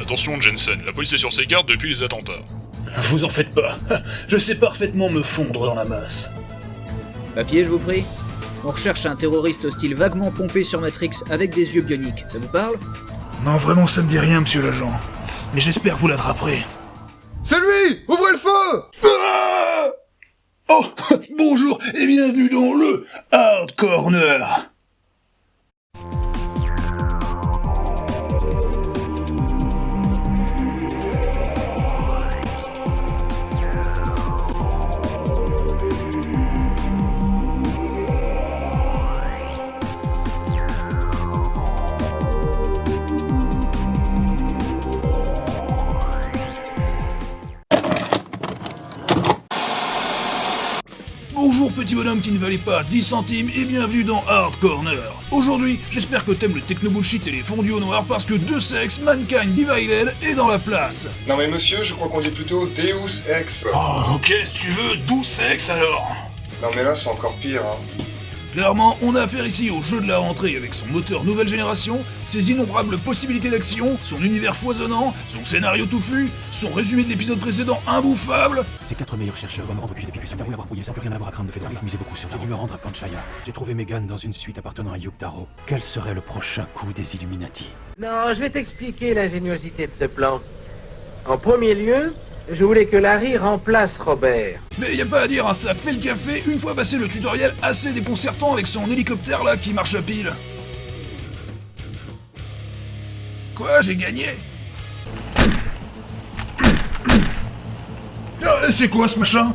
Attention Jensen, la police est sur ses gardes depuis les attentats. Vous en faites pas, je sais parfaitement me fondre dans la masse. Papier, je vous prie. On recherche un terroriste hostile vaguement pompé sur Matrix avec des yeux bioniques. Ça vous parle? Non, vraiment, ça me dit rien, monsieur l'agent. Mais j'espère que vous l'attraperez. C'est lui! Ouvrez le feu! Ah oh, bonjour et bienvenue dans le Hard Corner. Bonjour petit bonhomme qui ne valait pas 10 centimes et bienvenue dans Hard Corner. Aujourd'hui, j'espère que t'aimes le techno-bullshit et les fondus au noir parce que Deux Sexes, Mankind Divided est dans la place. Non mais monsieur, je crois qu'on dit plutôt Deus Ex. Oh, ok, si tu veux, 12 sexes alors. Non mais là c'est encore pire, hein. Clairement, on a affaire ici au jeu de la rentrée avec son moteur nouvelle génération, ses innombrables possibilités d'action, son univers foisonnant, son scénario touffu, son résumé de l'épisode précédent imbouffable. Ces 4 meilleurs chercheurs vont me rendre que j'ai depuis que j'ai paru avoir brouillé sans plus rien avoir à craindre de faire arrive miser beaucoup sur. J'ai dû me rendre à Panchaya. J'ai trouvé Megan dans une suite appartenant à Yugtaro. Quel serait le prochain coup des Illuminati? Non, je vais t'expliquer l'ingéniosité de ce plan. En premier lieu, je voulais que Larry remplace Robert. Mais y a pas à dire, hein, ça fait le café une fois passé le tutoriel assez déconcertant avec son hélicoptère là qui marche à pile. Quoi, j'ai gagné? C'est quoi ce machin?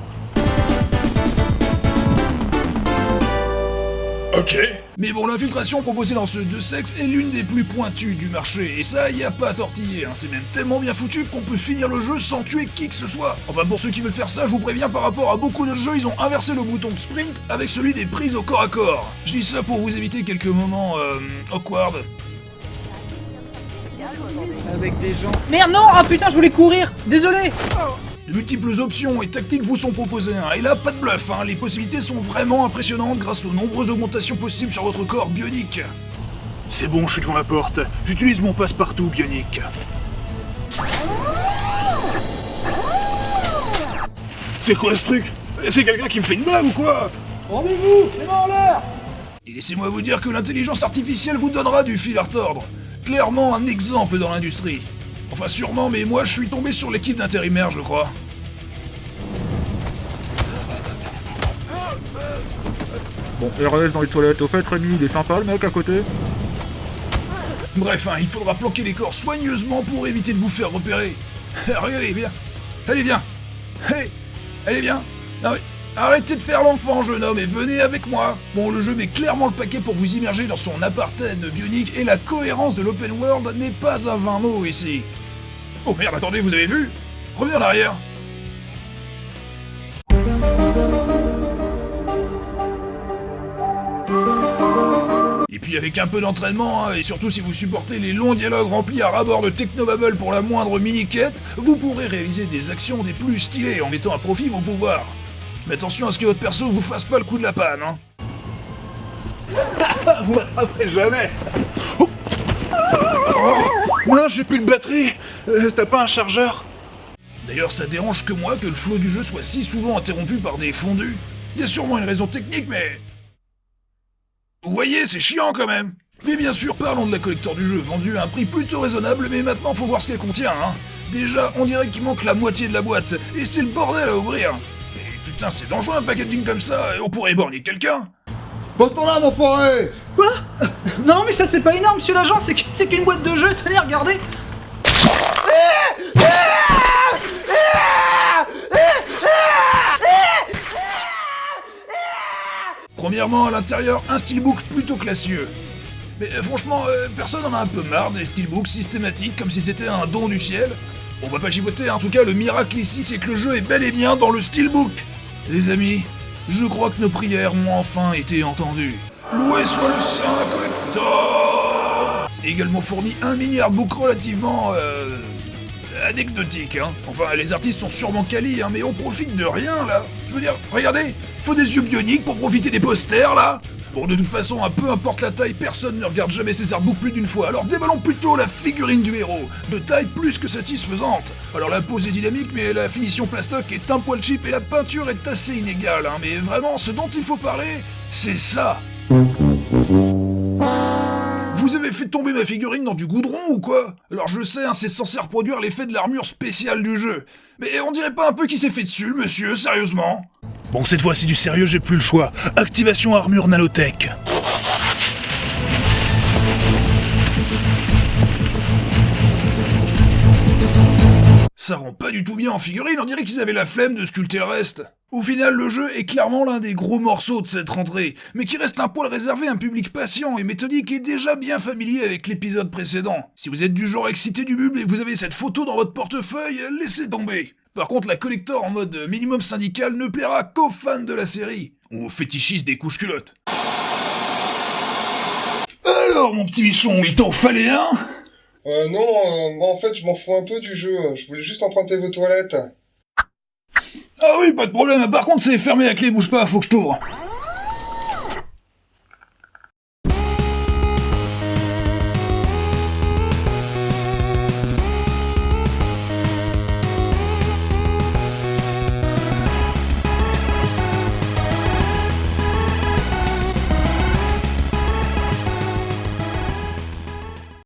Ok. Mais bon, l'infiltration proposée dans ce Deux Sexes est l'une des plus pointues du marché, et ça, y a pas à tortiller, hein. C'est même tellement bien foutu qu'on peut finir le jeu sans tuer qui que ce soit. Enfin, pour ceux qui veulent faire ça, je vous préviens, par rapport à beaucoup d'autres jeux, ils ont inversé le bouton de sprint avec celui des prises au corps à corps. Je dis ça pour vous éviter quelques moments, awkward. Avec des gens... Merde, non! Ah putain, je voulais courir! Désolé! De multiples options et tactiques vous sont proposées, hein. Et là, pas de bluff, hein. Les possibilités sont vraiment impressionnantes grâce aux nombreuses augmentations possibles sur votre corps bionique. C'est bon, je suis devant la porte. J'utilise mon passe-partout bionique. C'est quoi ce truc? C'est quelqu'un qui me fait une blague ou quoi? Rendez-vous! Les mains en l'air! Et laissez-moi vous dire que l'intelligence artificielle vous donnera du fil à retordre. Clairement un exemple dans l'industrie. Enfin sûrement, mais moi je suis tombé sur l'équipe d'intérimaire, je crois. Bon, RS dans les toilettes, au fait Rémi, il est sympa le mec à côté? Bref, hein, il faudra planquer les corps soigneusement pour éviter de vous faire repérer. Regardez, bien. Allez, viens. Allez, viens. Non mais, arrêtez de faire l'enfant, jeune homme, et venez avec moi. Bon, le jeu met clairement le paquet pour vous immerger dans son apartheid bionique, et la cohérence de l'open world n'est pas à 20 mots ici. Oh merde, attendez, vous avez vu? Revenez en arrière. Et puis avec un peu d'entraînement, hein, et surtout si vous supportez les longs dialogues remplis à ras-bord de technobabble pour la moindre mini-quête, vous pourrez réaliser des actions des plus stylées en mettant à profit vos pouvoirs. Mais attention à ce que votre perso vous fasse pas le coup de la panne, hein. Vous m'attraperez jamais. Oh. Non, j'ai plus de batterie. T'as pas un chargeur? D'ailleurs, ça dérange que moi que le flow du jeu soit si souvent interrompu par des fondus. Il y a sûrement une raison technique, mais... Vous voyez, c'est chiant quand même. Mais bien sûr, parlons de la collector du jeu, vendue à un prix plutôt raisonnable, mais maintenant faut voir ce qu'elle contient, hein. Déjà, on dirait qu'il manque la moitié de la boîte, et c'est le bordel à ouvrir. Et putain, c'est dangereux un packaging comme ça, et on pourrait éborgner quelqu'un. Pose ton arme, enfoiré! Quoi? Non, mais ça c'est pas énorme, monsieur l'agent, c'est qu'une boîte de jeu, tenez, regardez! Premièrement, à l'intérieur, un steelbook plutôt classieux. Mais franchement, personne en a un peu marre des steelbooks systématiques comme si c'était un don du ciel. On va pas giboter, en tout cas le miracle ici c'est que le jeu est bel et bien dans le steelbook. Les amis, je crois que nos prières ont enfin été entendues. Loué soit le Saint Collector! Également fourni un mini artbook relativement... anecdotique, hein. Enfin, les artistes sont sûrement quali, hein, mais on profite de rien, là. Je veux dire, regardez, faut des yeux bioniques pour profiter des posters, là. Bon, de toute façon, peu importe la taille, personne ne regarde jamais ces artbooks plus d'une fois, alors déballons plutôt la figurine du héros, de taille plus que satisfaisante. Alors la pose est dynamique, mais la finition plastoc est un poil cheap et la peinture est assez inégale, hein, mais vraiment, ce dont il faut parler, c'est ça. Vous avez fait tomber ma figurine dans du goudron ou quoi? Alors je sais, hein, c'est censé reproduire l'effet de l'armure spéciale du jeu. Mais on dirait pas un peu qui s'est fait dessus, monsieur, sérieusement? Bon, cette fois-ci du sérieux, j'ai plus le choix. Activation armure nanotech. Ça rend pas du tout bien en figurine, on dirait qu'ils avaient la flemme de sculpter le reste. Au final, le jeu est clairement l'un des gros morceaux de cette rentrée, mais qui reste un poil réservé à un public patient et méthodique et déjà bien familier avec l'épisode précédent. Si vous êtes du genre excité du bulbe et que vous avez cette photo dans votre portefeuille, laissez tomber. Par contre, la collector en mode minimum syndical ne plaira qu'aux fans de la série, ou aux fétichistes des couches culottes. Alors, mon petit bichon, il t'en fallait un? Non, moi en fait je m'en fous un peu du jeu, je voulais juste emprunter vos toilettes. Ah oui, pas de problème, par contre c'est fermé à clé, bouge pas, faut que je t'ouvre.